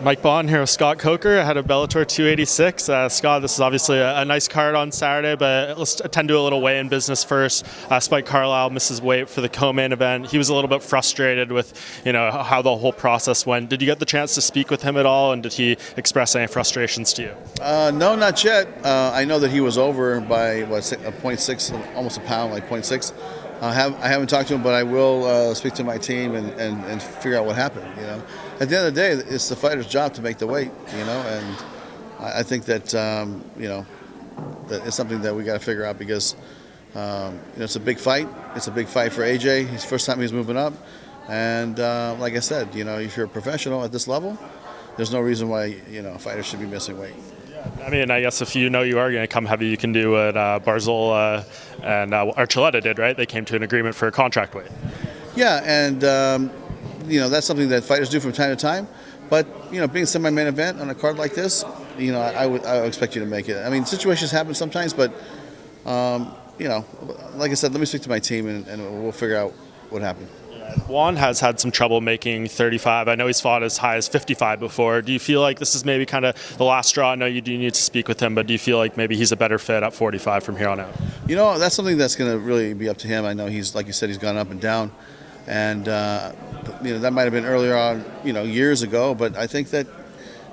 Mike Bond here with Scott Coker, ahead of Bellator 286. Scott, this is obviously a nice card on Saturday, but let's attend to a little weigh-in business first. Spike Carlisle misses weight for the co-main event. He was a little bit frustrated with, how the whole process went. Did you get the chance to speak with him at all, and did he express any frustrations to you? No, not yet. I know that he was over by 0.6, almost a pound, like 0.6. I haven't talked to him, but I will speak to my team and figure out what happened. At the end of the day, it's the fighter's job to make the weight. And I think that that it's something that we got to figure out because it's a big fight. It's a big fight for AJ. His first time he's moving up, and like I said, if you're a professional at this level, there's no reason why fighters should be missing weight. I mean, I guess if you know you are going to come heavy, you can do what Barzola and Archuleta did, right? They came to an agreement for a contract weight. Yeah, and that's something that fighters do from time to time. But being semi-main event on a card like this, I would expect you to make it. I mean, situations happen sometimes, but like I said, let me speak to my team and we'll figure out what happened. Juan has had some trouble making 35. I know he's fought as high as 55 before. Do you feel like this is maybe kind of the last straw? I know you do need to speak with him, but do you feel like maybe he's a better fit at 45 from here on out? That's something that's going to really be up to him. I know he's, like you said, he's gone up and down, and that might have been earlier on, years ago. But I think that,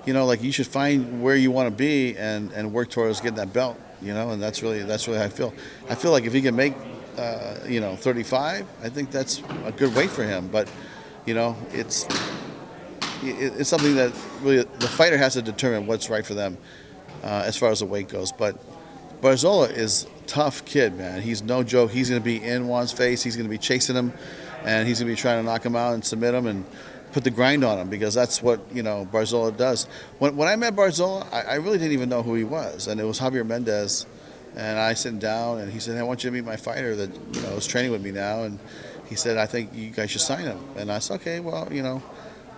you should find where you want to be and work towards getting that belt. And that's really how I feel. I feel like if he can make 35, I think that's a good weight for him. But, it's something that really the fighter has to determine what's right for them as far as the weight goes. But Barzola is a tough kid, man. He's no joke. He's going to be in Juan's face. He's going to be chasing him, and he's going to be trying to knock him out and submit him and put the grind on him because that's what, Barzola does. When I met Barzola, I really didn't even know who he was, and it was Javier Mendez. And I sat down, and he said, "I want you to meet my fighter that is training with me now." And he said, "I think you guys should sign him." And I said, "Okay, well,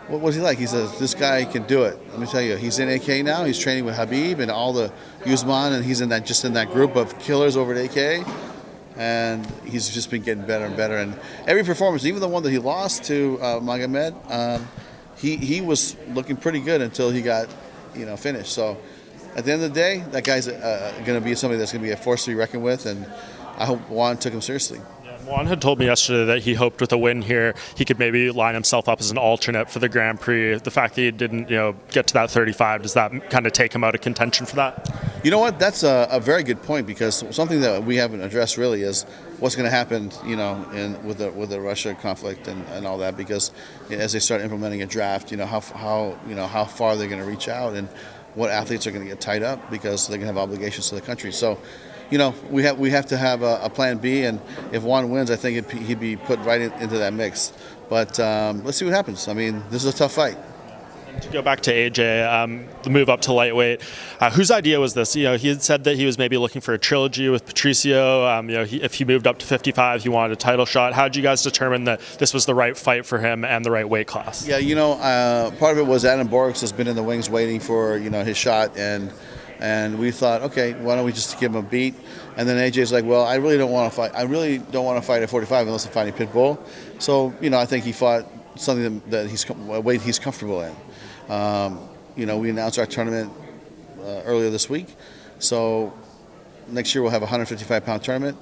what was he like?" He says, "This guy can do it." Let me tell you, he's in AK now. He's training with Habib and all the Usman, and he's in that group of killers over at AK. And he's just been getting better and better. And every performance, even the one that he lost to Magomed, he was looking pretty good until he got finished. So. At the end of the day, that guy's going to be somebody that's going to be a force to be reckoned with, and I hope Juan took him seriously. Juan had told me yesterday that he hoped with a win here, he could maybe line himself up as an alternate for the Grand Prix. The fact that he didn't, get to that 35, does that kind of take him out of contention for that? You know what? That's a very good point because something that we haven't addressed really is what's going to happen, with the Russia conflict and all that. Because as they start implementing a draft, how far they're going to reach out and what athletes are going to get tied up because they're going to have obligations to the country. So, we have to have a plan B, and if Juan wins, I think he'd be put right into that mix. But let's see what happens. I mean, this is a tough fight. To go back to AJ, the move up to lightweight, whose idea was this? He had said that he was maybe looking for a trilogy with Patricio. If he moved up to 55, he wanted a title shot. How did you guys determine that this was the right fight for him and the right weight class? Yeah, part of it was Adam Borix has been in the wings waiting for his shot, and we thought, okay, why don't we just give him a beat? And then AJ's like, well, I really don't want to fight. I really don't want to fight at 45 unless I'm fighting Pitbull. So I think he fought something that a weight he's comfortable in. We announced our tournament earlier this week, so next year we'll have a 155-pound tournament,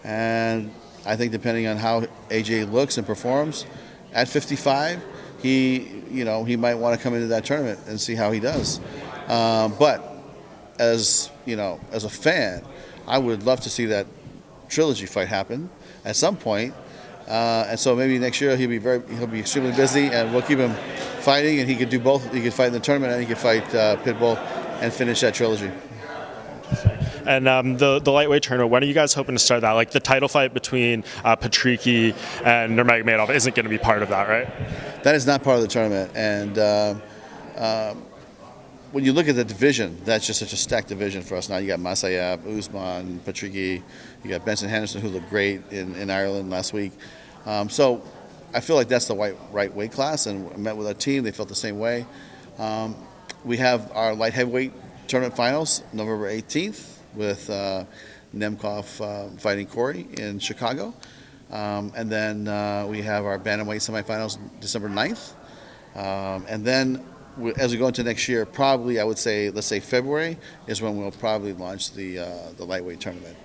and I think depending on how AJ looks and performs at 55, he might want to come into that tournament and see how he does. But as a fan, I would love to see that trilogy fight happen at some point. And so maybe next year he'll be extremely busy, and we'll keep him fighting, and he could do both. He could fight in the tournament, and he could fight Pitbull and finish that trilogy. And the lightweight tournament, when are you guys hoping to start that? Like the title fight between Patricky and Nurmagomedov isn't going to be part of that, right? That is not part of the tournament. And when you look at the division, that's just such a stacked division for us now. You got Masayab, Usman, Patricky, you got Benson Henderson, who looked great in Ireland last week. So I feel like that's the right weight class, and I met with our team. They felt the same way. We have our light heavyweight tournament finals November 18th with Nemkov fighting Corey in Chicago. And then we have our bantamweight semifinals December 9th. And then as we go into next year, probably I would say, let's say February is when we'll probably launch the lightweight tournament,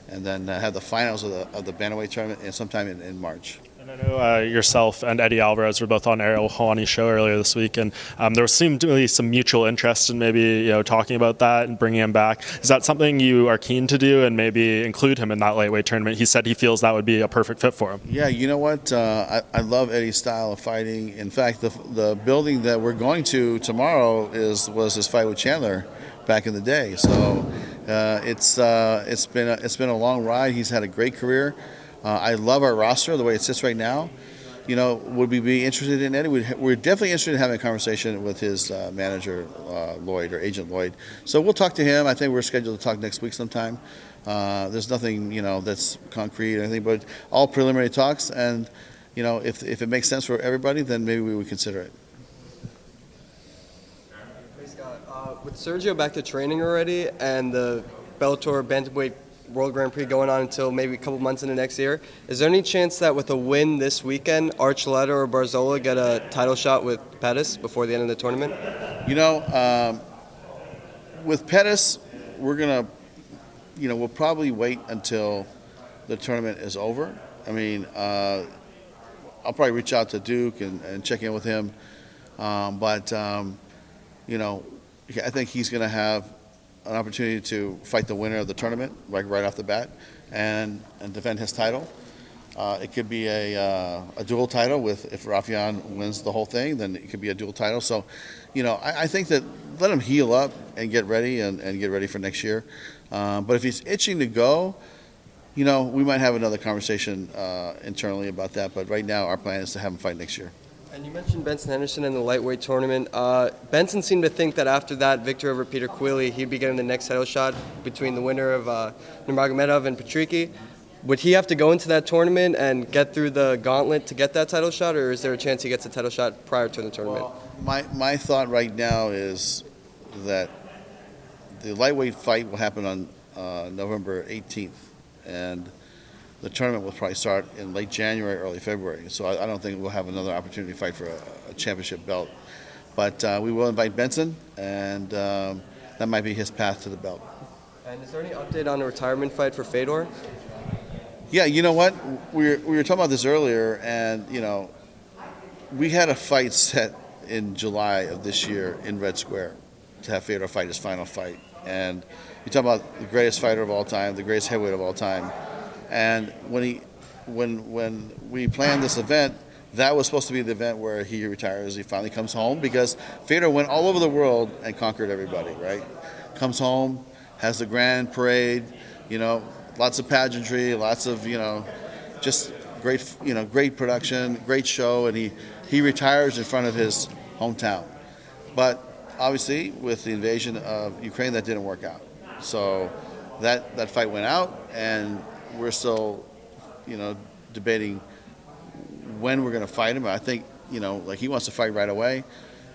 and then have the finals of the bantamweight tournament and sometime in March. And I know yourself and Eddie Alvarez were both on Ariel Helwani's show earlier this week, and there seemed to be some mutual interest in maybe talking about that and bringing him back. Is that something you are keen to do and maybe include him in that lightweight tournament? He said he feels that would be a perfect fit for him. Yeah, you know what? I love Eddie's style of fighting. In fact, the building that we're going to tomorrow was his fight with Chandler back in the day. So it's been a long ride. He's had a great career. I love our roster the way it sits right now. Would we be interested in Eddie? We're definitely interested in having a conversation with his manager, Lloyd, or agent Lloyd. So we'll talk to him. I think we're scheduled to talk next week sometime. There's nothing, that's concrete or anything, but all preliminary talks. And, if it makes sense for everybody, then maybe we would consider it. Hey, Scott. With Sergio back to training already and the Bellator Bantamweight World Grand Prix going on until maybe a couple months into next year, is there any chance that with a win this weekend, Archuleta or Barzola get a title shot with Pettis before the end of the tournament? With Pettis, we're going to, we'll probably wait until the tournament is over. I mean, I'll probably reach out to Duke and check in with him. But I think he's going to have an opportunity to fight the winner of the tournament, like right off the bat, and defend his title. It could be a dual title if Rafian wins the whole thing, then it could be a dual title. So, I think that let him heal up and get ready and get ready for next year. But if he's itching to go, we might have another conversation internally about that. But right now, our plan is to have him fight next year. And you mentioned Benson Henderson in the lightweight tournament. Benson seemed to think that after that victory over Peter Queally, he'd be getting the next title shot between the winner of Nurmagomedov and Patricky. Would he have to go into that tournament and get through the gauntlet to get that title shot, or is there a chance he gets a title shot prior to the tournament? Well, my thought right now is that the lightweight fight will happen on November 18th, and the tournament will probably start in late January, early February. So I don't think we'll have another opportunity to fight for a championship belt. But we will invite Benson, and that might be his path to the belt. And is there any update on a retirement fight for Fedor? Yeah, you know what? We were talking about this earlier, and, we had a fight set in July of this year in Red Square to have Fedor fight his final fight. And you talk about the greatest fighter of all time, the greatest heavyweight of all time. And when we planned this event, that was supposed to be the event where he retires. He finally comes home because Fedor went all over the world and conquered everybody, right? Comes home, has the grand parade, lots of pageantry, lots of, just great production, great show, and he retires in front of his hometown. But obviously, with the invasion of Ukraine, that didn't work out. So that fight went out, and we're still, debating when we're going to fight him. I think, he wants to fight right away.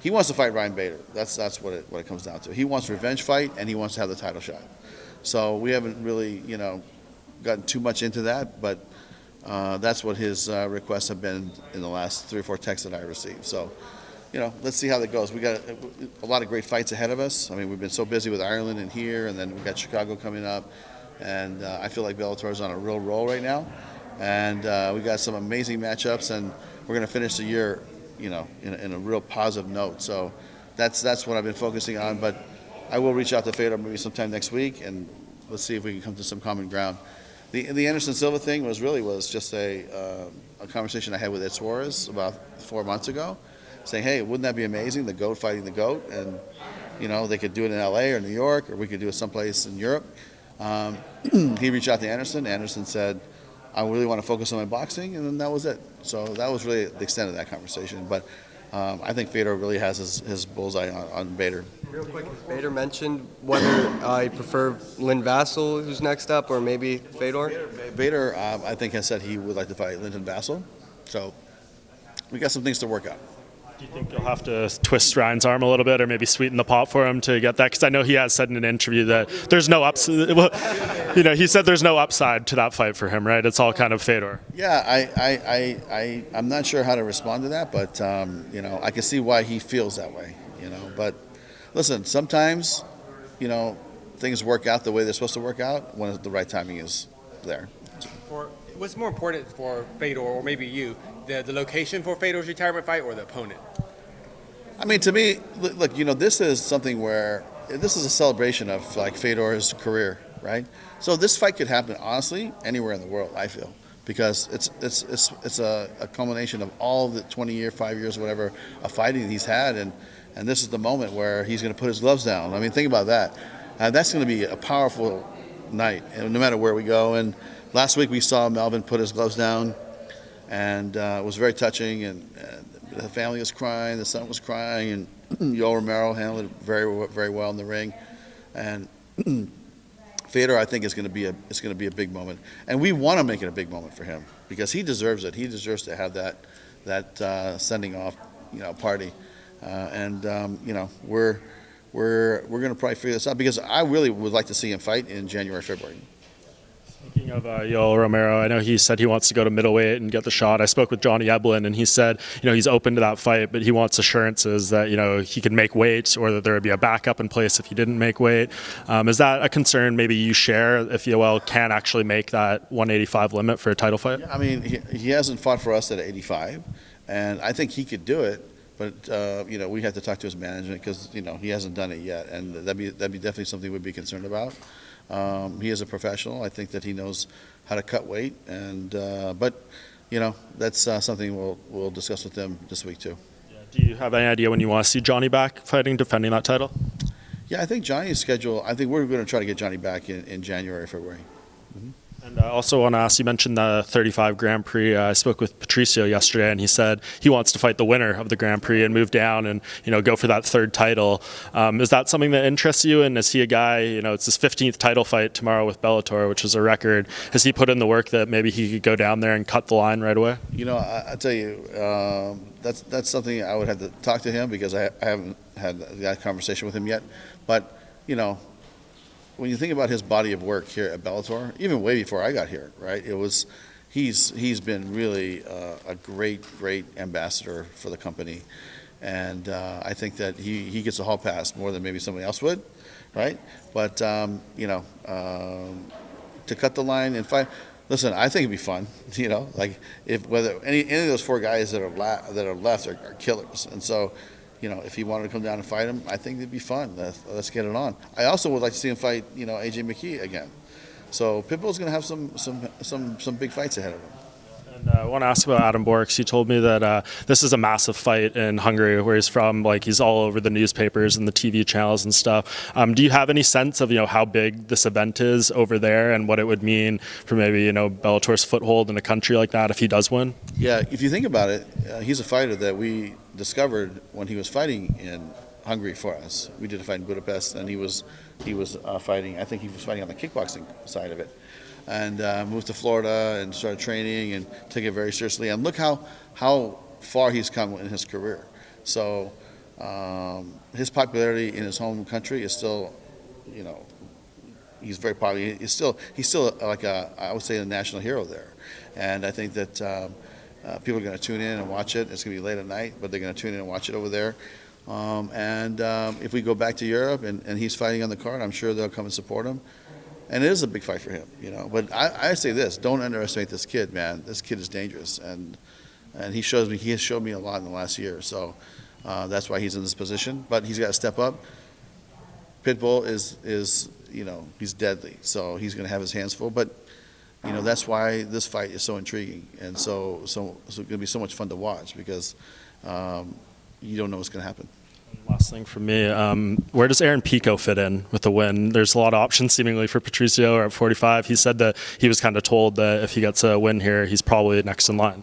He wants to fight Ryan Bader. That's what it comes down to. He wants a revenge fight, and he wants to have the title shot. So we haven't really, gotten too much into that, but that's what his requests have been in the last 3 or 4 texts that I received. So, let's see how that goes. We got a lot of great fights ahead of us. I mean, we've been so busy with Ireland and here, and then we got Chicago coming up. And I feel like Bellator is on a real roll right now. And we got some amazing matchups, and we're going to finish the year, in a real positive note. So that's what I've been focusing on. But I will reach out to Fedor maybe sometime next week, and let's see if we can come to some common ground. The Anderson Silva thing was just a conversation I had with Ed Suarez about 4 months ago, saying, hey, wouldn't that be amazing, the GOAT fighting the GOAT? And, they could do it in L.A. or New York, or we could do it someplace in Europe. He reached out to Anderson. Anderson said, I really want to focus on my boxing, and then that was it. So that was really the extent of that conversation. But I think Fedor really has his bullseye on Bader. Real quick, has Bader mentioned whether he'd prefer Lynn Vassell, who's next up, or maybe Fedor? Bader, I think, has said he would like to fight Lyndon Vassell. So we got some things to work out. Do you think you'll have to twist Ryan's arm a little bit or maybe sweeten the pot for him to get that? Because I know he has said in an interview that there's no upside. Well, he said there's no upside to that fight for him, right? It's all kind of Fedor. Yeah, I'm not sure how to respond to that, but, I can see why he feels that way. But listen, sometimes, things work out the way they're supposed to work out when the right timing is there. What's more important for Fedor, or maybe you, the location for Fedor's retirement fight or the opponent? I mean, to me, look, this is something where this is a celebration of like Fedor's career, right? So this fight could happen honestly anywhere in the world, I feel, because it's a culmination of all the 5 years, whatever, of fighting he's had, and this is the moment where he's going to put his gloves down. I mean, think about that. That's going to be a powerful night, no matter where we go. And last week we saw Melvin put his gloves down, and it was very touching. And the family was crying, the son was crying, and Yoel Romero handled it very, very well in the ring. And Fedor, I think, is going to be a big moment, and we want to make it a big moment for him because he deserves it. He deserves to have that sending off, party. We're going to probably figure this out because I really would like to see him fight in January, February. Speaking of Yoel Romero, I know he said he wants to go to middleweight and get the shot. I spoke with Johnny Eblin, and he said, he's open to that fight, but he wants assurances that, he can make weight or that there would be a backup in place if he didn't make weight. Is that a concern maybe you share if Yoel can actually make that 185 limit for a title fight? Yeah, I mean, he hasn't fought for us at 85, and I think he could do it. But we have to talk to his management because he hasn't done it yet, and that'd be definitely something we'd be concerned about. He is a professional. I think that he knows how to cut weight, and but that's something we'll discuss with them this week too. Yeah. Do you have any idea when you want to see Johnny back defending that title? Yeah, I think Johnny's schedule. I think we're going to try to get Johnny back in January, February. Mm-hmm. And I also want to ask, you mentioned the 35 Grand Prix. I spoke with Patricio yesterday, and he said he wants to fight the winner of the Grand Prix and move down and go for that third title. Is that something that interests you? And is he a guy? It's his 15th title fight tomorrow with Bellator, which is a record. Has he put in the work that maybe he could go down there and cut the line right away? I tell you, that's something I would have to talk to him because I haven't had that conversation with him yet. But when you think about his body of work here at Bellator, even way before I got here, right? He's been really a great ambassador for the company, and I think that he gets a hall pass more than maybe somebody else would, right? But to cut the line and fight. Listen, I think it'd be fun. Like whether any of those four guys that are left are killers, and so. If he wanted to come down and fight him, I think it'd be fun. Let's get it on. I also would like to see him fight, AJ McKee again. So Pitbull's going to have some big fights ahead of him. And I want to ask about Adam Borks. He told me that this is a massive fight in Hungary, where he's from. Like, he's all over the newspapers and the TV channels and stuff. Do you have any sense of how big this event is over there and what it would mean for maybe Bellator's foothold in a country like that if he does win? Yeah, if you think about it, he's a fighter that we discovered when he was fighting in Hungary for us. We did a fight in Budapest, and he was fighting. I think he was fighting on the kickboxing side of it. And moved to Florida and started training and took it very seriously. And look how far he's come in his career. So his popularity in his home country is still, he's very popular. He's still like I would say a national hero there. And I think that people are going to tune in and watch it. It's going to be late at night, but they're going to tune in and watch it over there. If we go back to Europe and he's fighting on the card, I'm sure they'll come and support him. And it is a big fight for him, But I say this: don't underestimate this kid, man. This kid is dangerous, and he has showed me a lot in the last year. So that's why he's in this position. But he's got to step up. Pitbull is he's deadly, so he's going to have his hands full. But that's why this fight is so intriguing, and so it's going to be so much fun to watch because you don't know what's going to happen. Last thing from me, where does Aaron Pico fit in with the win? There's a lot of options seemingly for Patricio at 45. He said that he was kind of told that if he gets a win here, he's probably next in line.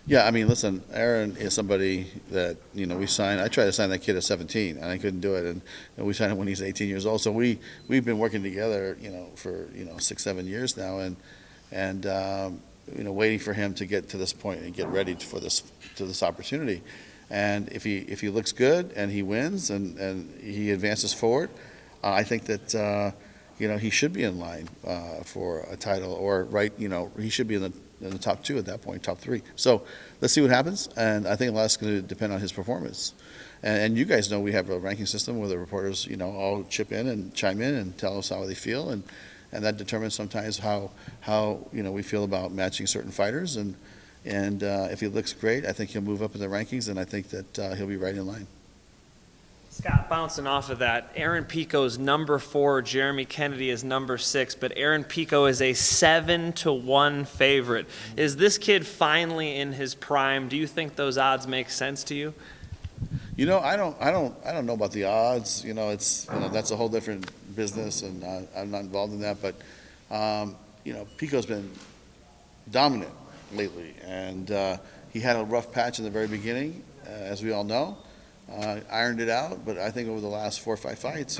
Yeah, I mean, listen, Aaron is somebody that, we signed. I tried to sign that kid at 17, and I couldn't do it, and we signed him when he's 18 years old. So we've been working together, for 6-7 years now, and waiting for him to get to this point and get ready for this opportunity. And if he looks good and he wins and he advances forward, I think that he should be in line for a title, or he should be in the top 2 at that point, top 3. So let's see what happens, and I think a lot's going to depend on his performance. and you guys know we have a ranking system where the reporters, all chip in and chime in and tell us how they feel, and that determines sometimes how we feel about matching certain fighters, and if he looks great, I think he'll move up in the rankings, and I think that he'll be right in line. Scott, bouncing off of that, Aaron Pico's #4, Jeremy Kennedy is #6, but Aaron Pico is a 7-1 favorite. Is this kid finally in his prime? Do you think those odds make sense to you? I don't know about the odds. It's that's a whole different business, and I'm not involved in that. But Pico's been dominant lately, and he had a rough patch in the very beginning, as we all know. Ironed it out, but I think over the last 4 or 5 fights,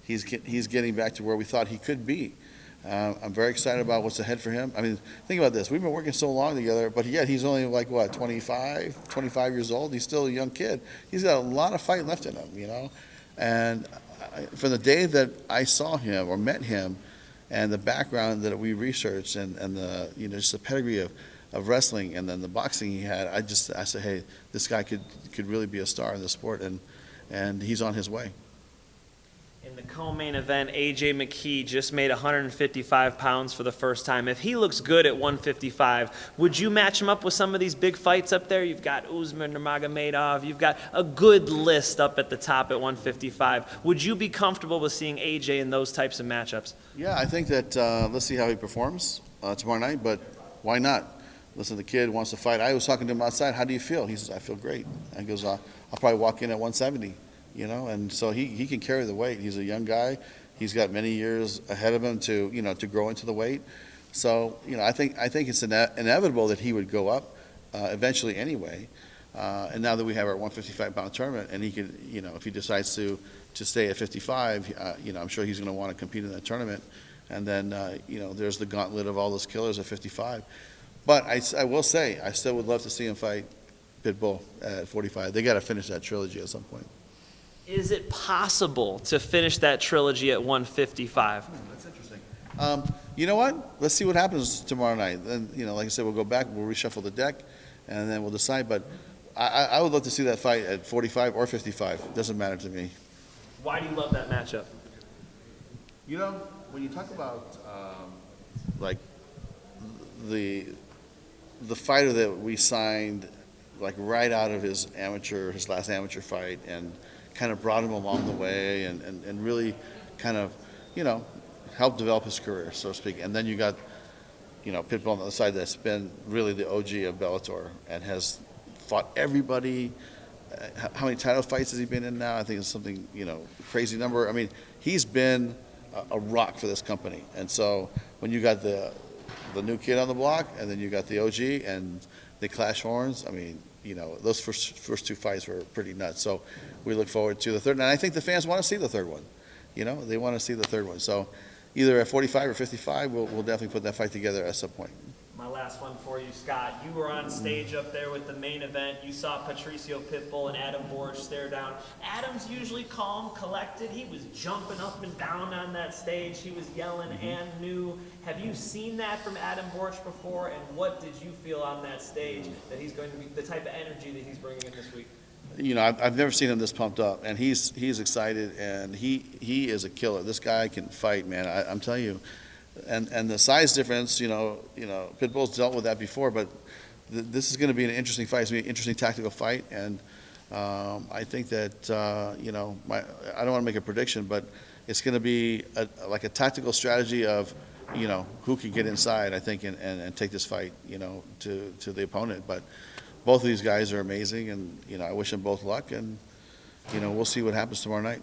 he's getting back to where we thought he could be. I'm very excited about what's ahead for him. I mean, think about this. We've been working so long together, but yet he's only 25 years old. He's still a young kid. He's got a lot of fight left in him, And from the day that I saw him or met him, and the background that we researched, and the just the pedigree of wrestling, and then the boxing he had, I said, hey, this guy could really be a star in the sport, and he's on his way. In the co-main event, A.J. McKee just made 155 pounds for the first time. If he looks good at 155, would you match him up with some of these big fights up there? You've got Usman, Nurmagomedov. You've got a good list up at the top at 155. Would you be comfortable with seeing A.J. in those types of matchups? Yeah, I think that let's see how he performs tomorrow night, but why not? Listen, the kid wants to fight. I was talking to him outside. How do you feel? He says, I feel great. And he goes, I'll probably walk in at 170, and so he can carry the weight. He's a young guy. He's got many years ahead of him to grow into the weight. So, I think it's inevitable that he would go up eventually anyway. And now that we have our 155-pound tournament, and he can, if he decides to stay at 55, I'm sure he's going to want to compete in that tournament. And then, there's the gauntlet of all those killers at 55. But I will say, I still would love to see him fight Pitbull at 45. They got to finish that trilogy at some point. Is it possible to finish that trilogy at 155? That's interesting. You know what? Let's see what happens tomorrow night. Then, like I said, we'll go back, we'll reshuffle the deck, and then we'll decide. But I would love to see that fight at 45 or 55. It doesn't matter to me. Why do you love that matchup? When you talk about the fighter that we signed, right out of his last amateur fight, and kind of brought him along the way, and really kind of, helped develop his career, so to speak. And then you got, Pitbull on the other side that's been really the OG of Bellator and has fought everybody. How many title fights has he been in now? I think it's something, crazy number. I mean, he's been a rock for this company. And so when you got the new kid on the block, and then you got the OG, and they clash horns. I mean, those first 2 fights were pretty nuts. So we look forward to the third, and I think the fans want to see the third one. They want to see the third one. So either at 45 or 55, we'll definitely put that fight together at some point. My last one for you, Scott. You were on stage up there with the main event. You saw Patricio Pitbull and Adam Borge stare down. Adam's usually calm, collected. He was jumping up and down on that stage. He was yelling and new. Have you seen that from Adam Borge before? And what did you feel on that stage that he's going to be, the type of energy that he's bringing in this week? I've never seen him this pumped up, and he's excited, and he is a killer. This guy can fight, man. I'm telling you. And the size difference, Pitbull's dealt with that before, but this is going to be an interesting fight. It's going to be an interesting tactical fight, and I think that, I don't want to make a prediction, but it's going to be like a tactical strategy of, who can get inside, I think, and take this fight, to the opponent. But both of these guys are amazing, and, I wish them both luck, and, we'll see what happens tomorrow night.